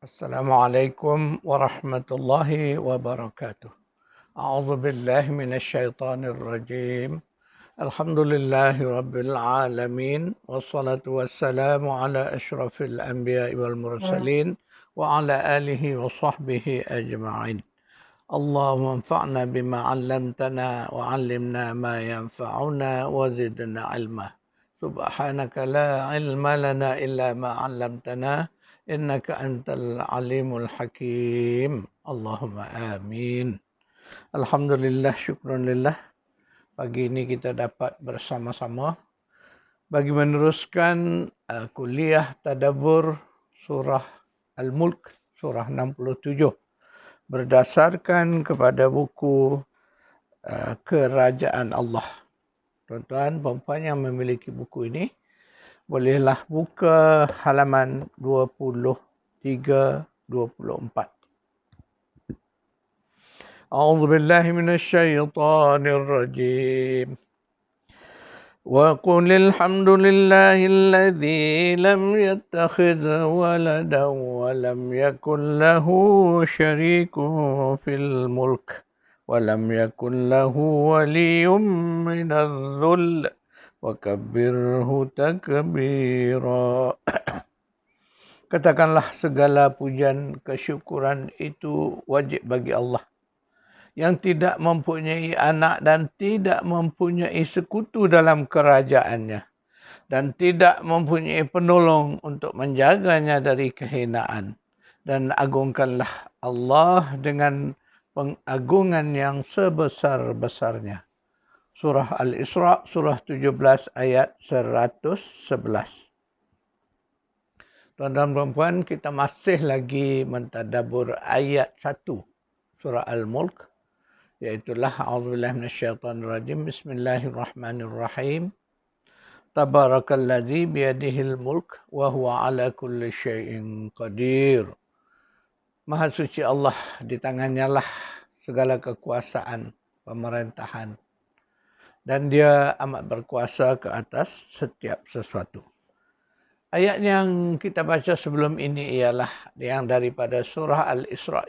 Assalamualaikum warahmatullahi wabarakatuh. A'udzu billahi minasyaitonir rajim. Alhamdulillahi rabbil alamin wassalatu wassalamu ala asyrafil anbiya'i wal mursalin wa ala alihi wa sahbihi ajma'in. Allahumma anfa'na bima 'allamtana wa 'allimna ma yanfa'una wa zidna 'ilma. Subhanaka la 'ilma lana illa ma 'allamtana innaka antal alimul hakim. Allahumma amin. Alhamdulillah, syukrunillah. Pagi ini kita dapat bersama-sama bagi meneruskan kuliah tadabbur surah Al-Mulk, surah 67. Berdasarkan kepada buku Kerajaan Allah. Tuan-tuan, perempuan yang memiliki buku ini, bolehlah buka halaman 23-24. A'udzu billahi minasyaitonir rajim. وقل الحمد لله الذي لم يتخذ ولدا ولم يكن له شريك في الملك ولم يكن له ولي من الذل وكبره تكبيرا. Katakanlah segala pujian kesyukuran itu wajib bagi Allah yang tidak mempunyai anak dan tidak mempunyai sekutu dalam kerajaannya dan tidak mempunyai penolong untuk menjaganya dari kehinaan. Dan agungkanlah Allah dengan pengagungan yang sebesar-besarnya. Surah Al-Isra, surah 17 ayat 111. Tuan-tuan dan puan, kita masih lagi mentadabbur ayat 1 surah Al-Mulk, iaitulah a'udzubillahi minasyaitonirrajim. Bismillahirrahmanirrahim. Tabarakalladzi biyadihil mulk wa huwa ala kulli syai'in qadir. Maha suci Allah, di tangannya lah segala kekuasaan pemerintahan dan dia amat berkuasa ke atas setiap sesuatu. Ayat yang kita baca sebelum ini ialah yang daripada surah Al-Isra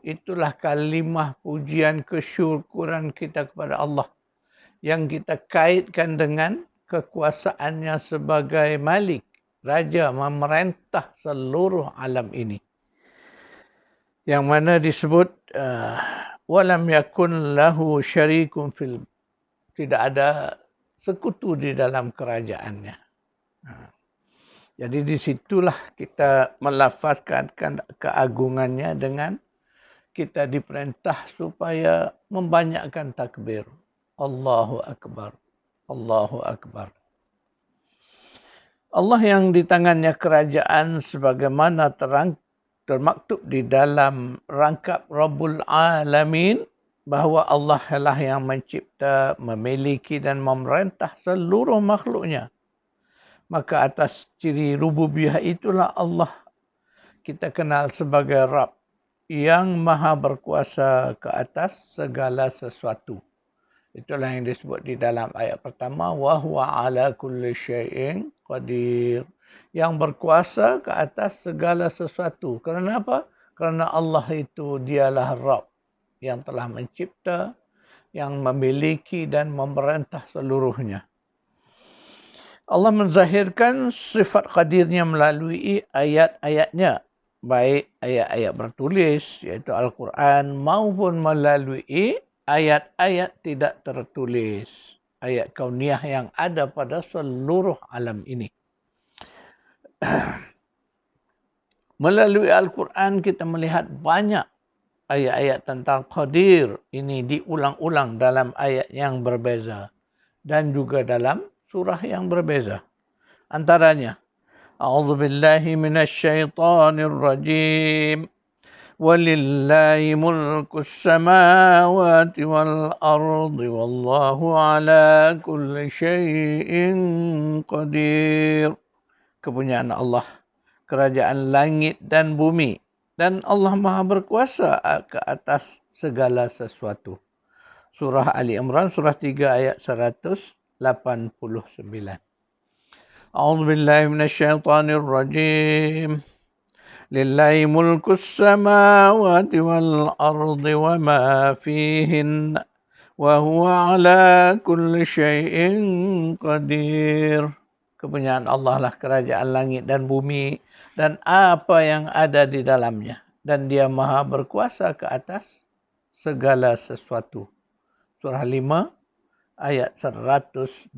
itulah kalimah pujian kesyukuran kita kepada Allah yang kita kaitkan dengan kekuasaannya sebagai malik, raja, memerintah seluruh alam ini. Yang mana disebut walam yakun lahu syarikun fil, tidak ada sekutu di dalam kerajaannya. Jadi di situlah kita melafazkan keagungannya dengan kita diperintah supaya membanyakkan takbir. Allahu Akbar. Allahu Akbar. Allah yang di tangannya kerajaan sebagaimana termaktub di dalam rangkap Rabbul Alamin, bahawa Allah lah yang mencipta, memiliki dan memerintah seluruh makhluknya. Maka atas ciri rububiyah itulah Allah kita kenal sebagai Rabb yang maha berkuasa ke atas segala sesuatu. Itulah yang disebut di dalam ayat pertama, wa huwa ala kulli syai'in qadir, yang berkuasa ke atas segala sesuatu. Kerana apa? Kerana Allah itu dialah Rabb yang telah mencipta, yang memiliki dan memerintah seluruhnya. Allah menzahirkan sifat qadirnya melalui ayat-ayatnya, baik ayat-ayat bertulis iaitu Al-Quran maupun melalui ayat-ayat tidak tertulis, ayat kauniyah yang ada pada seluruh alam ini. Melalui Al-Quran kita melihat banyak ayat-ayat tentang qadir ini diulang-ulang dalam ayat yang berbeza dan juga dalam surah yang berbeza. Antaranya, A'udzu billahi minasyaitonir rajim. Walillahi mulkus samawati wal ardi wallahu ala kulli syai'in qadir. Kepunyaan Allah, kerajaan langit dan bumi, dan Allah Maha berkuasa ke atas segala sesuatu. Surah Ali Imran, surah 3 ayat 189. A'udzu billahi minasyaitonir rajim. Lillahi mulkus samawati wal ardi wa ma fihin wa huwa ala kulli syai'in qadir. Kepunyaan Allah lah kerajaan langit dan bumi dan apa yang ada di dalamnya. Dan dia maha berkuasa ke atas segala sesuatu. Surah 5 ayat 120.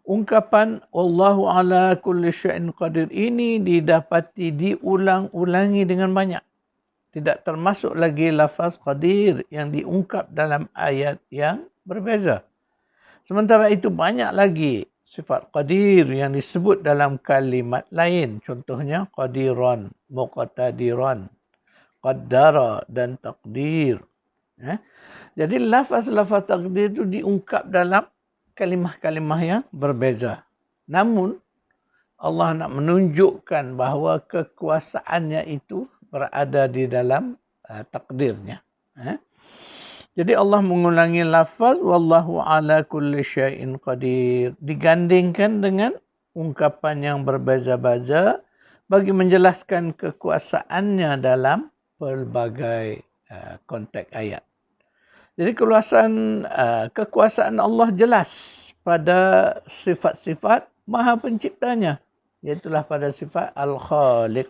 Ungkapan Wallahu ala kulli syai'in qadir ini didapati diulang-ulangi dengan banyak. Tidak termasuk lagi lafaz qadir yang diungkap dalam ayat yang berbeza. Sementara itu banyak lagi sifat qadir yang disebut dalam kalimat lain. Contohnya qadiran, muqtadiran, qaddara dan takdir. Jadi lafaz-lafaz takdir itu diungkap dalam kalimah-kalimah yang berbeza. Namun Allah nak menunjukkan bahawa kekuasaannya itu berada di dalam takdirnya. Jadi Allah mengulangi lafaz wallahu ala kulli syai'in qadir digandingkan dengan ungkapan yang berbeza-beza bagi menjelaskan kekuasaannya dalam pelbagai konteks ayat. Jadi kekuasaan Allah jelas pada sifat-sifat Maha Penciptanya, iaitulah pada sifat Al-Khaliq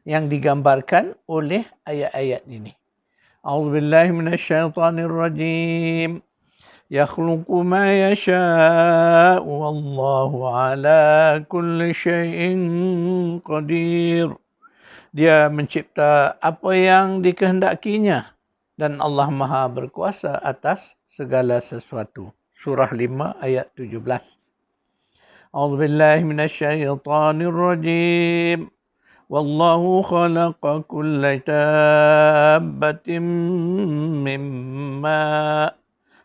yang digambarkan oleh ayat-ayat ini. A'udzubillahi minasyaitonirrajim. Yakhluqu ma yasha'u wallahu ala kulli syai'in qadir. Dia mencipta apa yang dikehendakinya dan Allah Maha berkuasa atas segala sesuatu. Surah 5 ayat 17. A'udzubillahi minasyaitonirrajim. Wallahu khalaqa kulla dabbatin mimma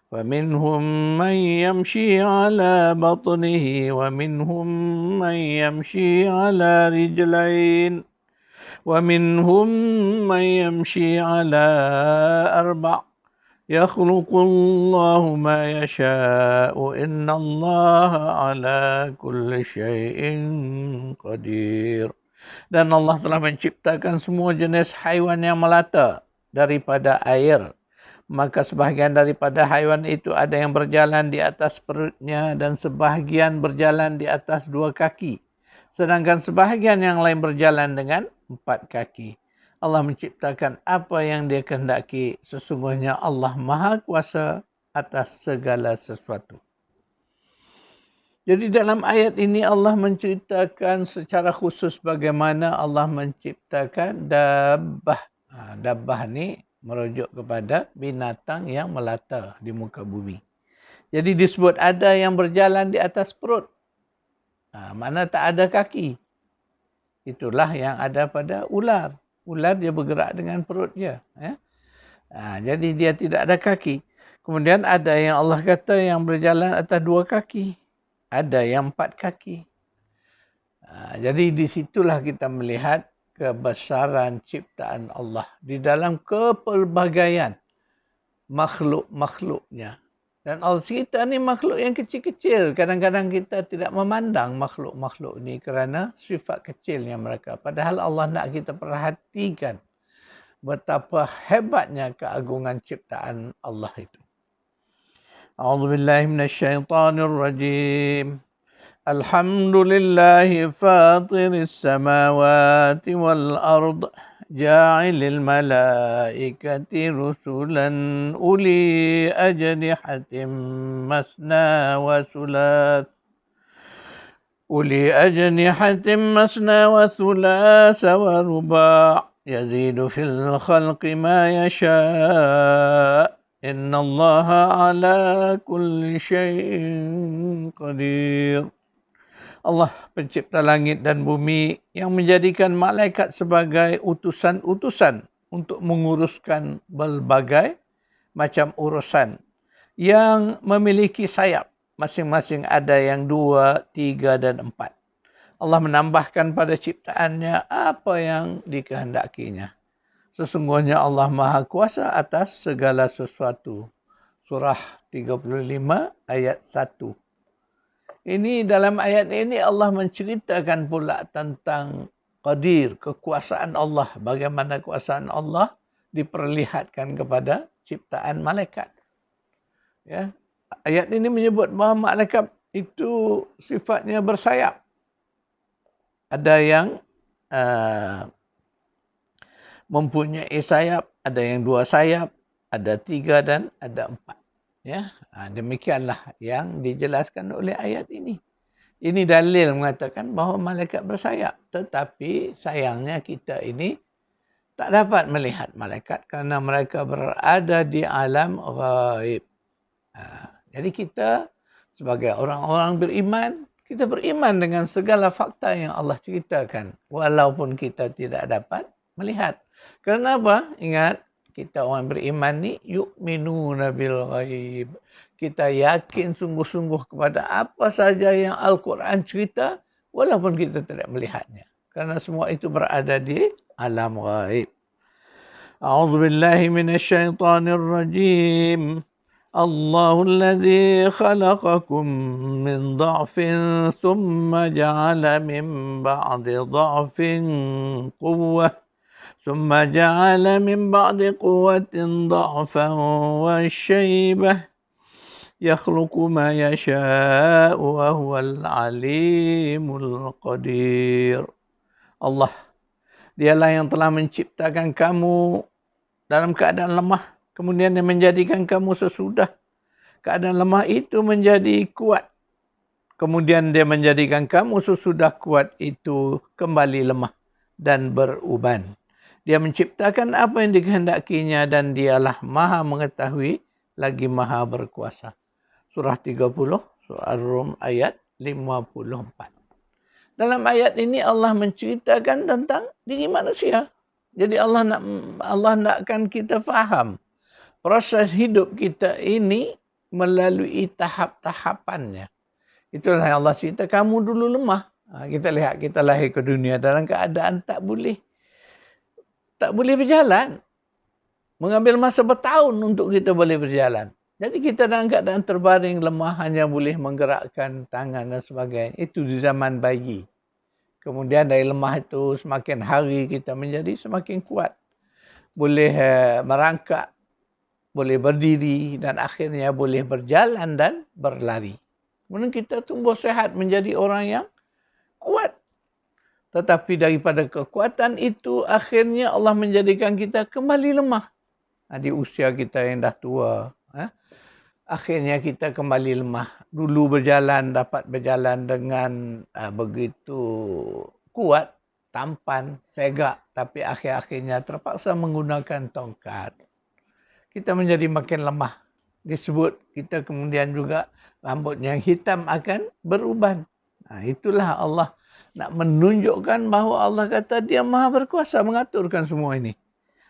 فمنهم من يمشي على بطنه ومنهم من يمشي على رجلين ومنهم من يمشي على أربع يخلق الله ما يشاء إن الله على كل شيء قدير. Dan Allah telah menciptakan semua jenis haiwan yang melata daripada air. Maka sebahagian daripada haiwan itu ada yang berjalan di atas perutnya dan sebahagian berjalan di atas 2 kaki. Sedangkan sebahagian yang lain berjalan dengan 4 kaki. Allah menciptakan apa yang dia kehendaki. Sesungguhnya Allah Maha Kuasa atas segala sesuatu. Jadi dalam ayat ini Allah menceritakan secara khusus bagaimana Allah menciptakan dabbah. Dabbah ni merujuk kepada binatang yang melata di muka bumi. Jadi disebut ada yang berjalan di atas perut. Mana tak ada kaki. Itulah yang ada pada ular. Ular dia bergerak dengan perutnya. Jadi dia tidak ada kaki. Kemudian ada yang Allah kata yang berjalan atas 2 kaki. Ada yang 4 kaki. Jadi di situlah kita melihat kebesaran ciptaan Allah di dalam kepelbagaian makhluk-makhluknya. Dan Allah kita ni makhluk yang kecil-kecil. Kadang-kadang kita tidak memandang makhluk-makhluk ni kerana sifat kecilnya mereka. Padahal Allah nak kita perhatikan betapa hebatnya keagungan ciptaan Allah itu. A'udzubillahi minasyaitonirrajim. Alhamdulillahi fatiris samawati wal ard. جاعل الملائكة رسلا أولي أجنحة مثنى وثلاث ورباع يزيد في الخلق ما يشاء إن الله على كل شيء قدير. Allah pencipta langit dan bumi yang menjadikan malaikat sebagai utusan-utusan untuk menguruskan berbagai macam urusan yang memiliki sayap. Masing-masing ada yang 2, 3 dan 4. Allah menambahkan pada ciptaannya apa yang dikehendakinya. Sesungguhnya Allah Maha Kuasa atas segala sesuatu. Surah 35 ayat 1. Ini dalam ayat ini Allah menceritakan pula tentang Qadir, kekuasaan Allah. Bagaimana kekuasaan Allah diperlihatkan kepada ciptaan malaikat. Ya. Ayat ini menyebut bahawa malaikat itu sifatnya bersayap. Ada yang mempunyai sayap, ada yang 2 sayap, ada 3 dan ada 4. Ya, demikianlah yang dijelaskan oleh ayat ini. Ini dalil mengatakan bahawa malaikat bersayap. Tetapi sayangnya kita ini tak dapat melihat malaikat kerana mereka berada di alam ghaib. Jadi kita sebagai orang-orang beriman, kita beriman dengan segala fakta yang Allah ceritakan. Walaupun kita tidak dapat melihat. Kenapa? Ingat, kita orang beriman ni yu'minuna bil ghaib. Kita yakin sungguh-sungguh kepada apa saja yang Al-Quran cerita walaupun kita tidak melihatnya. Kerana semua itu berada di alam ghaib. A'udzubillahi minasyaitonir rajim. Allahul ladzi khalaqakum min dha'fin thumma ja'ala min ba'di dha'fin quwwah. ثم جعل من بعد قوة ضعفا وشيبة يخلق ما يشاء وهو العليم القدير. Allah, dialah yang telah menciptakan kamu dalam keadaan lemah, kemudian dia menjadikan kamu sesudah keadaan lemah itu menjadi kuat. Kemudian dia menjadikan kamu sesudah kuat itu kembali lemah dan beruban. Dia menciptakan apa yang dikehendakinya dan dialah maha mengetahui lagi maha berkuasa. Surah 30, Surah Ar-Rum ayat 54. Dalam ayat ini Allah menceritakan tentang diri manusia. Jadi Allah nakkan kita faham proses hidup kita ini melalui tahap-tahapannya. Itulah yang Allah cerita, kamu dulu lemah. Kita lihat kita lahir ke dunia dalam keadaan tak boleh berjalan. Mengambil masa bertahun untuk kita boleh berjalan. Jadi kita dalam keadaan terbaring, lemah, hanya boleh menggerakkan tangan dan sebagainya. Itu di zaman bayi. Kemudian dari lemah itu semakin hari kita menjadi semakin kuat. Boleh merangkak, boleh berdiri dan akhirnya boleh berjalan dan berlari. Kemudian kita tumbuh sehat menjadi orang yang kuat. Tetapi daripada kekuatan itu, akhirnya Allah menjadikan kita kembali lemah. Di usia kita yang dah tua, akhirnya kita kembali lemah. Dulu dapat berjalan dengan begitu kuat, tampan, segak. Tapi akhir-akhirnya terpaksa menggunakan tongkat. Kita menjadi makin lemah. Disebut kita kemudian juga rambut yang hitam akan beruban. Itulah Allah nak menunjukkan bahawa Allah kata dia maha berkuasa mengaturkan semua ini.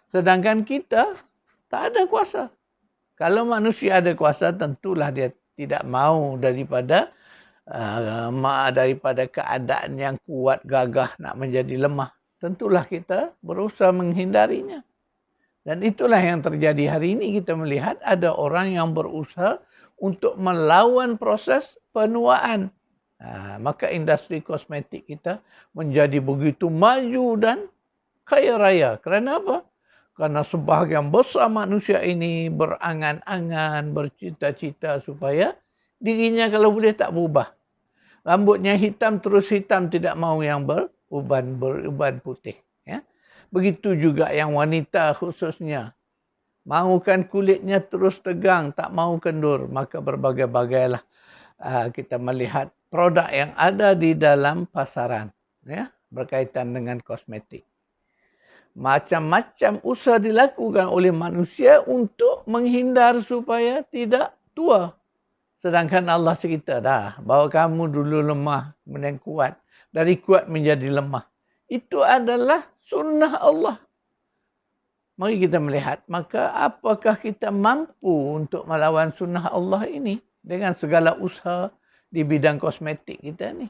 Sedangkan kita tak ada kuasa. Kalau manusia ada kuasa, tentulah dia tidak mau daripada keadaan yang kuat, gagah, nak menjadi lemah. Tentulah kita berusaha menghindarinya. Dan itulah yang terjadi hari ini. Kita melihat ada orang yang berusaha untuk melawan proses penuaan. Maka industri kosmetik kita menjadi begitu maju dan kaya raya. Kerana apa? Kerana sebahagian besar manusia ini berangan-angan, bercita-cita supaya dirinya kalau boleh tak berubah. Rambutnya hitam terus hitam, tidak mahu yang beruban putih. Ya? Begitu juga yang wanita khususnya. Mahukan kulitnya terus tegang, tak mahu kendur. Maka berbagai-bagailah kita melihat produk yang ada di dalam pasaran, ya, berkaitan dengan kosmetik. Macam-macam usaha dilakukan oleh manusia untuk menghindar supaya tidak tua. Sedangkan Allah cerita dah bahawa kamu dulu lemah, kemudian kuat. Dari kuat menjadi lemah. Itu adalah sunnah Allah. Mari kita melihat, maka apakah kita mampu untuk melawan sunnah Allah ini dengan segala usaha di bidang kosmetik kita ni?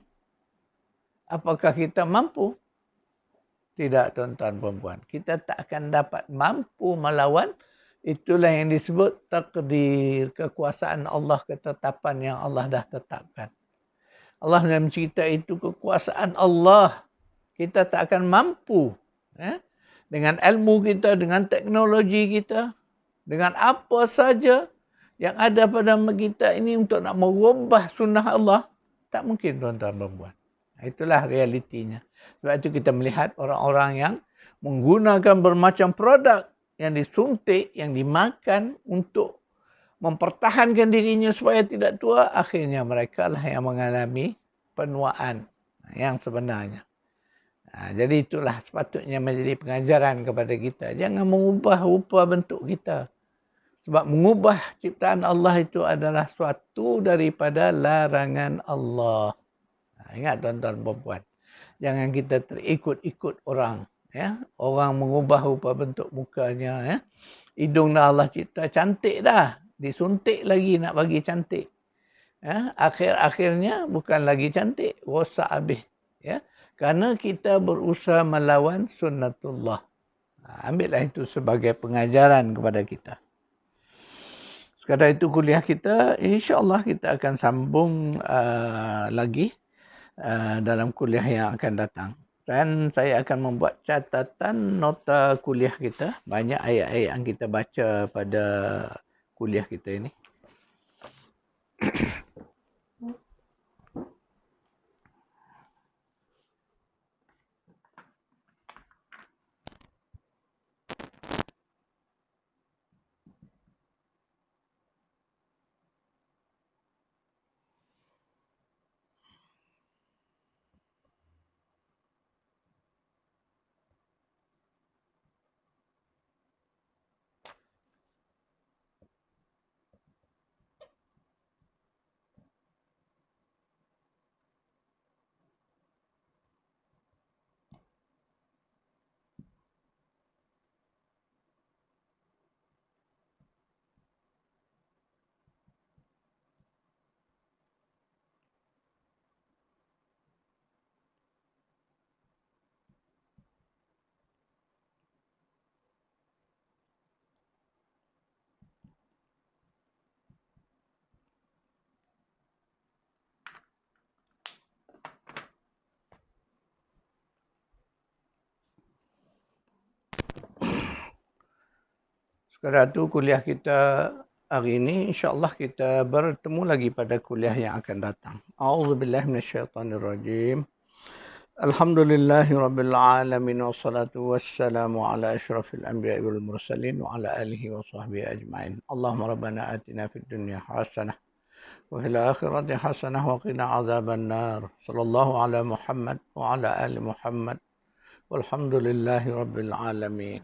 Apakah kita mampu? Tidak, tuan-tuan perempuan. Kita tak akan dapat mampu melawan. Itulah yang disebut takdir, kekuasaan Allah, ketetapan yang Allah dah tetapkan. Allah dalam cerita itu kekuasaan Allah. kita tak akan mampu dengan ilmu kita, dengan teknologi kita, dengan apa saja yang ada pada kita ini untuk nak merubah sunnah Allah, tak mungkin tuan-tuan perempuan. Itulah realitinya. Sebab itu kita melihat orang-orang yang menggunakan bermacam produk yang disuntik, yang dimakan untuk mempertahankan dirinya supaya tidak tua, akhirnya mereka lah yang mengalami penuaan yang sebenarnya. Jadi itulah sepatutnya menjadi pengajaran kepada kita. Jangan mengubah rupa bentuk kita. Sebab mengubah ciptaan Allah itu adalah suatu daripada larangan Allah. Ingat tuan-tuan perempuan. Jangan kita terikut-ikut orang. Orang mengubah rupa bentuk mukanya. Hidung dah Allah cipta cantik dah. Disuntik lagi nak bagi cantik. Akhir-akhirnya bukan lagi cantik. Rosak habis. Kerana kita berusaha melawan sunnatullah. Ambillah itu sebagai pengajaran kepada kita. Sekadar itu kuliah kita, insya-Allah kita akan sambung lagi dalam kuliah yang akan datang. Dan saya akan membuat catatan nota kuliah kita. Banyak ayat-ayat yang kita baca pada kuliah kita ini. Sekadar itu kuliah kita hari ini, insya-Allah kita bertemu lagi pada kuliah yang akan datang. A'udzubillahi minasyaitonirrajim. Alhamdulillahirabbil alamin wassalatu wassalamu ala asyrafil anbiya'i wal mursalin wa ala alihi wa sahbihi ajma'in. Allahumma rabbana atina fid dunya hasanah wa fil akhirati hasanah wa qina adzaban nar. Sallallahu ala Muhammad wa ala ali Muhammad. Walhamdulillahirabbil alamin.